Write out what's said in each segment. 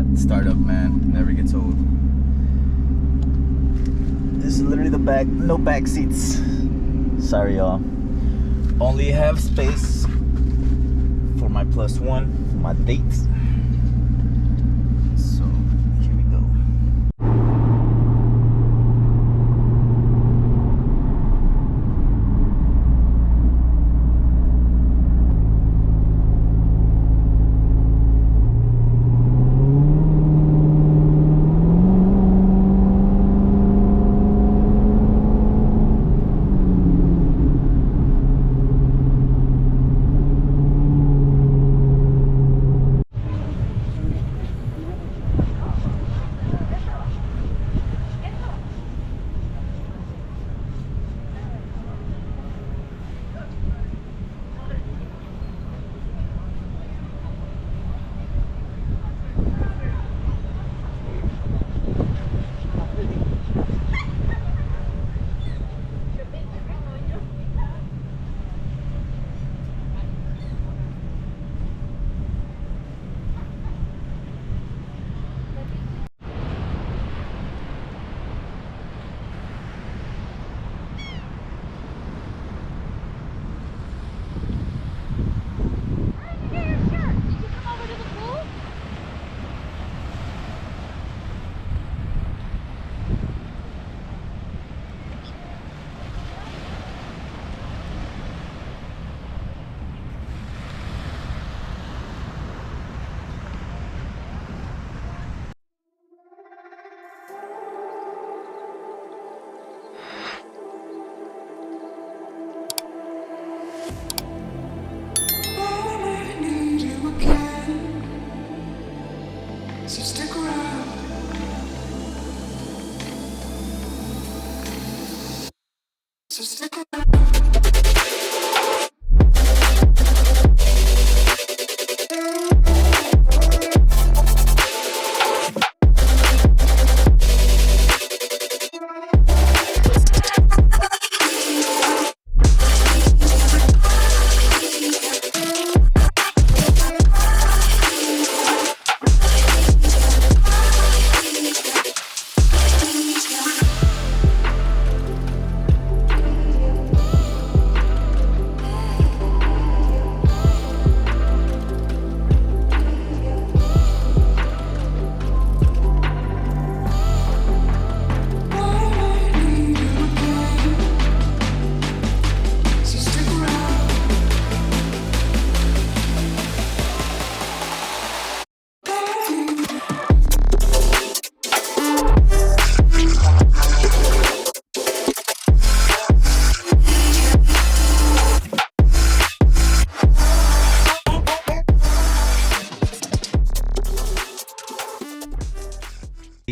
that startup, man. Never gets old. This is literally the back, no back seats. Sorry, y'all. Only have space for my +1, for my dates. So here we go.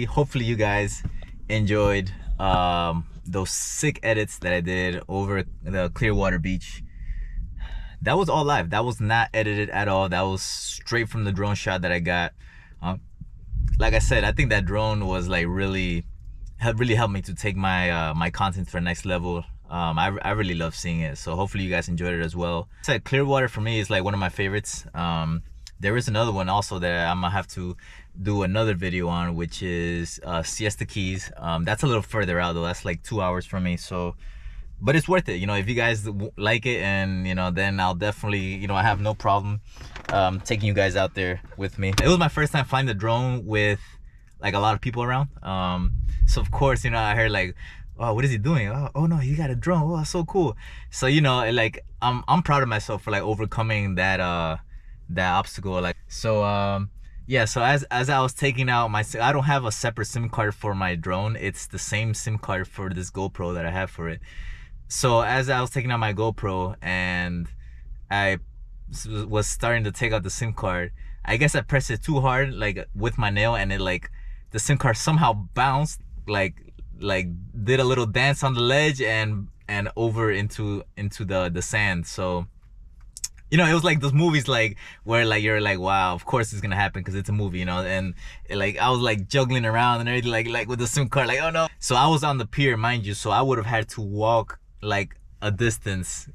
Hopefully you guys enjoyed those sick edits that I did over the Clearwater Beach. That was all live. That was not edited at all. That was straight from the drone shot that I got. Like I said, I think that drone was like really helped me to take my my content to the next level. I really love seeing it, so hopefully you guys enjoyed it as well. I said Clearwater for me is like one of my favorites. There is another one also that I'm gonna have to do another video on, which is Siesta Keys. That's a little further out though. That's like 2 hours from me, so but it's worth it, you know. If you guys like it, and you know, then I'll definitely, you know, I have no problem taking you guys out there with me. It was my first time flying the drone with like a lot of people around, so of course, you know, I heard like, oh, what is he doing? Oh no, he got a drone. Oh, that's so cool. So, you know, like I'm proud of myself for like overcoming that that obstacle. Like, so yeah, so as I was taking out my, I don't have a separate SIM card for my drone. It's the same SIM card for this GoPro that I have for it. So as I was taking out my GoPro and I was starting to take out the SIM card, I guess I pressed it too hard, like with my nail, and it like the SIM card somehow bounced, like did a little dance on the ledge and over into the sand. So, you know, it was like those movies like where like you're like, wow, of course it's gonna happen because it's a movie, you know. And like I was like juggling around and everything, like with the SIM card, like, oh no. So I was on the pier, mind you, so I would have had to walk like a distance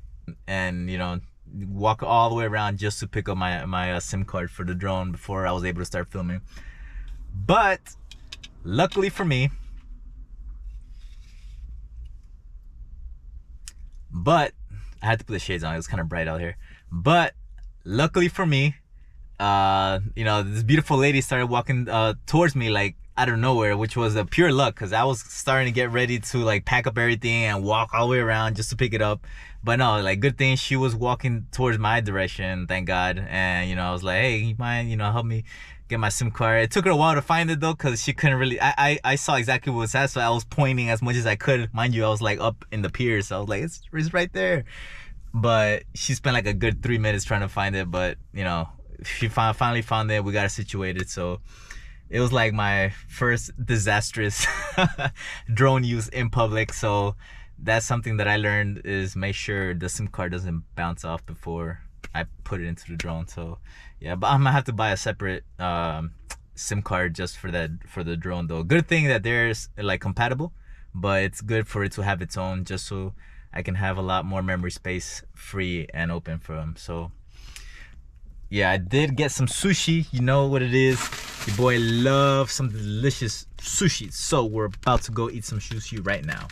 and, you know, walk all the way around just to pick up my SIM card for the drone before I was able to start filming. But luckily for me, but I had to put the shades on. It was kind of bright out here. But luckily for me, this beautiful lady started walking towards me like out of nowhere, which was a pure luck because I was starting to get ready to like pack up everything and walk all the way around just to pick it up. But no, like good thing she was walking towards my direction, thank God. And I was like, hey, you mind, help me get my SIM card. It took her a while to find it though, because she couldn't really. I saw exactly what was at, so I was pointing as much as I could. Mind you, I was like up in the pier, so I was like, it's right there. But she spent like a good 3 minutes trying to find it, but she finally found it. We got it situated, so it was like my first disastrous drone use in public. So that's something that I learned, is make sure the SIM card doesn't bounce off before I put it into the drone. So yeah, but I'm gonna have to buy a separate SIM card just for the drone though. Good thing that they're like compatible, but it's good for it to have its own, just so I can have a lot more memory space free and open for them. So yeah, I did get some sushi. You know what it is. Your boy loves some delicious sushi. So we're about to go eat some sushi right now.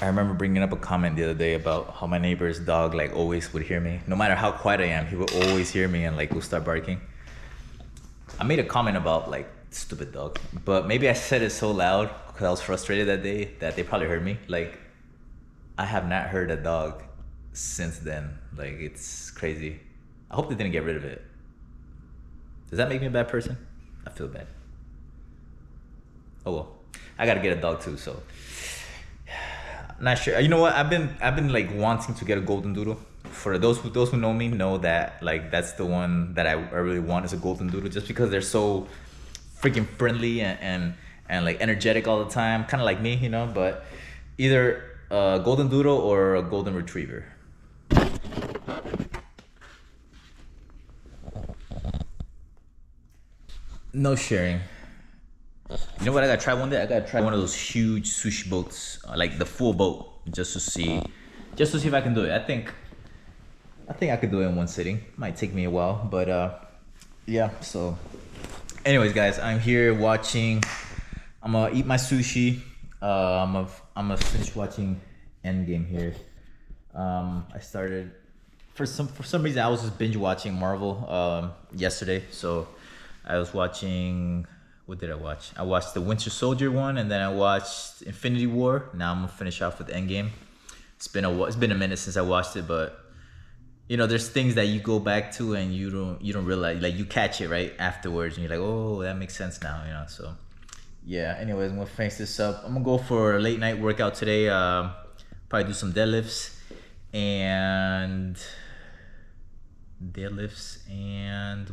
I remember bringing up a comment the other day about how my neighbor's dog like always would hear me. No matter how quiet I am, he would always hear me and like will start barking. I made a comment about like stupid dog, but maybe I said it so loud because I was frustrated that day that they probably heard me. Like, I have not heard a dog since then. Like, it's crazy. I hope they didn't get rid of it. Does that make me a bad person? I feel bad. Oh well, I gotta get a dog too, so not sure. You know what? I've been like wanting to get a golden doodle. For those who know me know that like that's the one that I really want, is a golden doodle, just because they're so freaking friendly and like energetic all the time, kind of like me, But either a golden doodle or a golden retriever. No sharing. You know what I gotta try one day? I gotta try one of those huge sushi boats, like the full boat, just to see if I can do it. I think I could do it in one sitting. Might take me a while, but yeah. So, anyways, guys, I'm here watching. I'm gonna eat my sushi. I'm gonna finish watching Endgame here. I started for some reason I was just binge watching Marvel yesterday, so I was watching. What did I watch? I watched the Winter Soldier one, and then I watched Infinity War. Now I'm gonna finish off with Endgame. It's been a minute since I watched it, but there's things that you go back to and you don't realize, like you catch it right afterwards, and you're like, oh, that makes sense now, So yeah. Anyways, I'm gonna finish this up. I'm gonna go for a late night workout today. Probably do some deadlifts and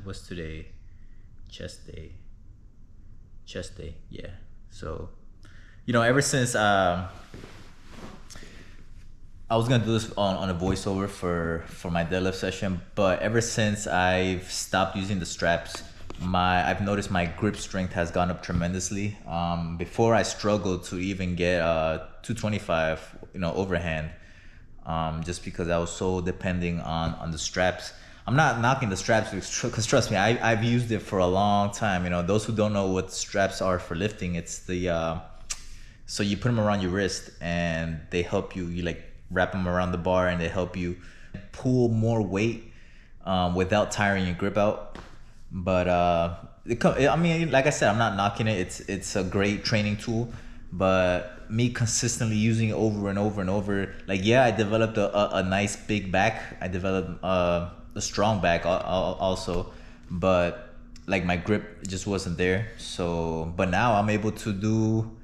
what's today? Chest day, yeah. So ever since I was gonna do this on a voiceover for my deadlift session, but ever since I've stopped using the straps, I've noticed my grip strength has gone up tremendously. Before I struggled to even get 225 overhand, just because I was so depending on the straps. I'm not knocking the straps because trust me, I've used it for a long time. Those who don't know what straps are for lifting, it's the so you put them around your wrist and they help you. You like wrap them around the bar and they help you pull more weight without tiring your grip out. But I mean, like I said, I'm not knocking it. It's a great training tool, but me consistently using it over and over and over, like yeah, I developed a nice big back. I developed a strong back also, but like my grip just wasn't there. So but now I'm able to do,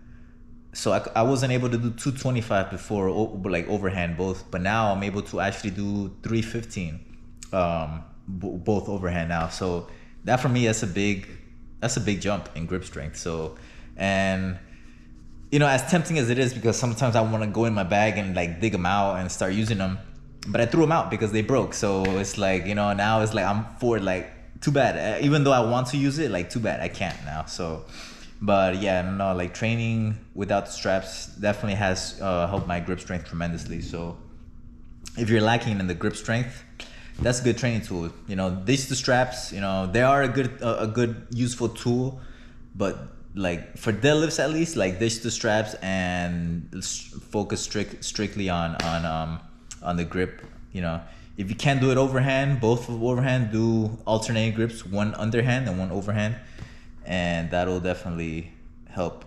so I wasn't able to do 225 before, like overhand both, but now I'm able to actually do 315 both overhand now. So that for me, that's a big jump in grip strength. So, and as tempting as it is, because sometimes I want to go in my bag and like dig them out and start using them, but I threw them out because they broke. So it's like, now it's like I'm forward like too bad. Even though I want to use it, like too bad I can't now. So, but yeah, no, like training without the straps definitely has helped my grip strength tremendously. So if you're lacking in the grip strength, that's a good training tool. You know, these two straps, you know, they are a good useful tool, but like for deadlifts at least, like these two straps and focus strictly on the grip. You know, if you can't do it overhand, both of overhand, do alternating grips, one underhand and one overhand, and that'll definitely help.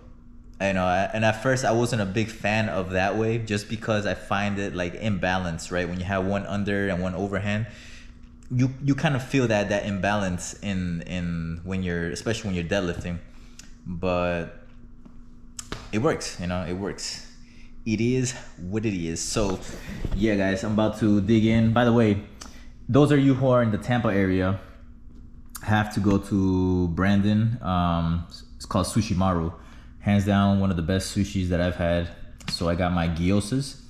I know, and at first I wasn't a big fan of that way, just because I find it like imbalanced, right? When you have one under and one overhand, you kind of feel that imbalance in when you're, especially when you're deadlifting. But it works, you know, it works. It is what it is. So yeah, guys, I'm about to dig in. By the way, those of you who are in the Tampa area have to go to Brandon. It's called Sushi Maru. Hands down, one of the best sushis that I've had. So I got my gyozas.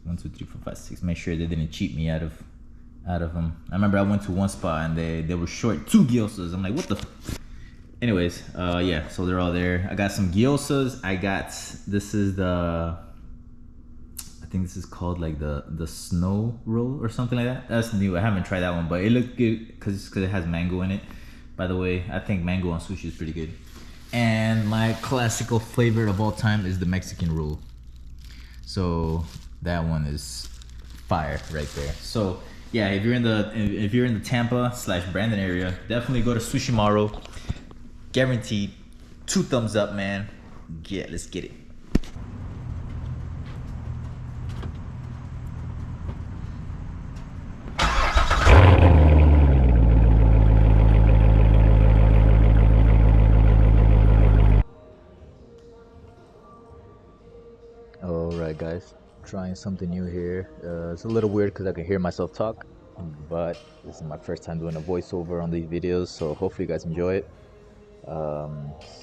1, 2, 3, 4, 5, 6. Make sure they didn't cheat me out of them. I remember I went to one spot and they were short 2 gyozas. I'm like, what the anyways, yeah, so they're all there. I got some gyozas. I got, this is the, I think this is called like the snow roll or something like that. That's new. I haven't tried that one, but it looked good because it has mango in it. By the way, I think mango on sushi is pretty good. And my classical favorite of all time is the Mexican roll. So that one is fire right there. So yeah, if you're in the Tampa / Brandon area, definitely go to Sushi Maru. Guaranteed 2 thumbs up, man. Yeah, let's get it. Alright guys, trying something new here. It's a little weird because I can hear myself talk, but this is my first time doing a voiceover on these videos, so hopefully you guys enjoy it.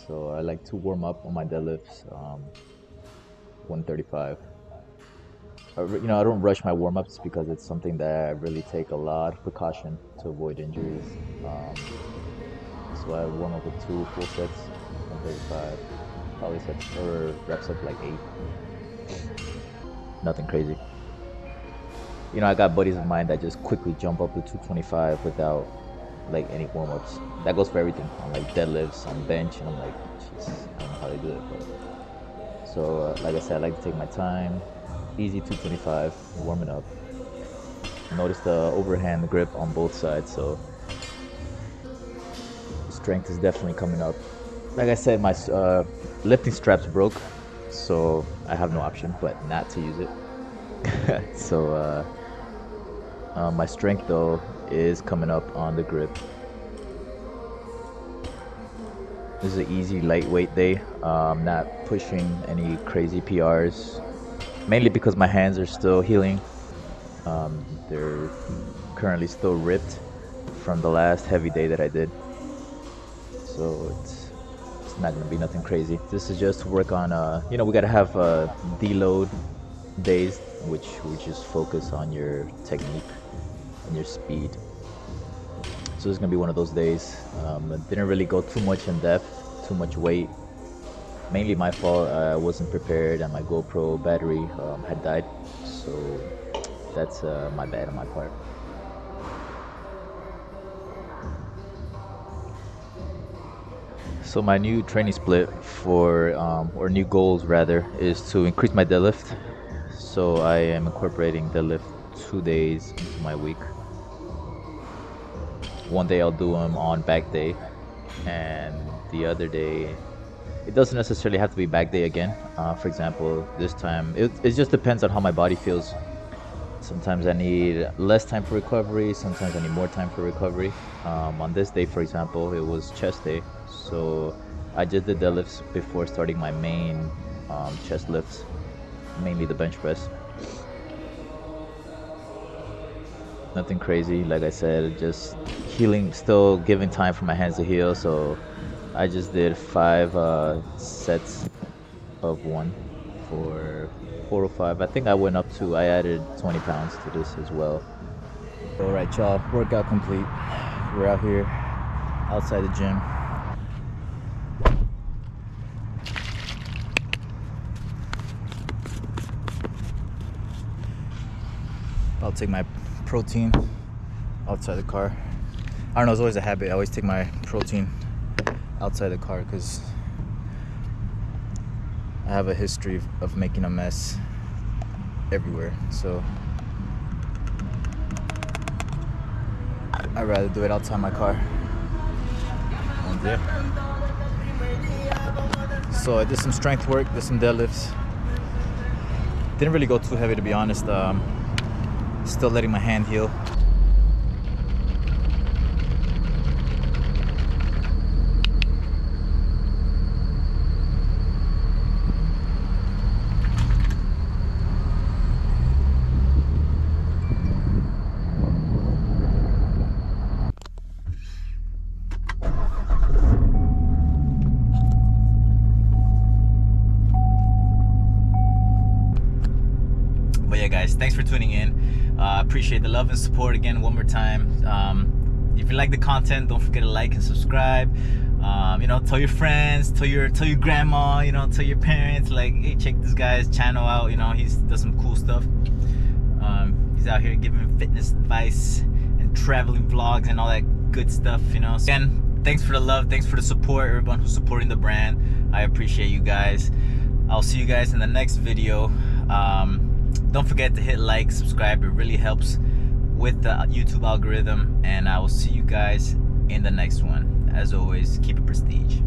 So I like to warm up on my deadlifts, 135. You know, I don't rush my warm-ups because it's something that I really take a lot of precaution to avoid injuries. So I warm up with 2 full sets, 135, probably sets or reps up like 8. Nothing crazy. You know, I got buddies of mine that just quickly jump up to 225 without like any warm-ups. That goes for everything, on like deadlifts, on bench, and I'm like, jeez, I don't know how they do it. But so like I said, I like to take my time, easy 225, warming up. Notice the overhand grip on both sides, so strength is definitely coming up. Like I said, my lifting straps broke, so I have no option but not to use it. So my strength though is coming up on the grip. This is an easy lightweight day. Not pushing any crazy PRs, mainly because my hands are still healing. They're currently still ripped from the last heavy day that I did, so it's not gonna be nothing crazy. This is just to work on you know, we gotta have deload days, which just focus on your technique and your speed. So it's gonna be one of those days. I didn't really go too much in depth, too much weight. Mainly my fault. I wasn't prepared and my GoPro battery had died, so that's my bad on my part. So my new training split for, or new goals rather, is to increase my deadlift. So I am incorporating deadlift 2 days into my week. One day I'll do them on back day, and the other day, it doesn't necessarily have to be back day again. For example, this time, it just depends on how my body feels. Sometimes I need less time for recovery, sometimes I need more time for recovery. On this day, for example, it was chest day, so I just did deadlifts before starting my main chest lifts, mainly the bench press. Nothing crazy, like I said, just healing, still giving time for my hands to heal. So I just did 5 sets of 1 for 4 or 5. I think I went up to, I added 20 pounds to this as well. All right, y'all, workout complete. We're out here outside the gym. I'll take my protein outside the car. I don't know, it's always a habit. I always take my protein outside the car because I have a history of making a mess everywhere. So I'd rather do it outside my car. And yeah. So I did some strength work, did some deadlifts. Didn't really go too heavy, to be honest. Still letting my hand heal. But yeah, guys, thanks for tuning in. Appreciate the love and support again one more time. If you like the content, don't forget to like and subscribe. Tell your friends, tell your grandma, tell your parents, like, hey, check this guy's channel out. He does some cool stuff. He's out here giving fitness advice and traveling vlogs and all that good stuff. So again, thanks for the love, thanks for the support, everyone who's supporting the brand. I appreciate you guys. I'll see you guys in the next video. Don't forget to hit like, subscribe. It really helps with the YouTube algorithm. And I will see you guys in the next one. As always, keep it prestige.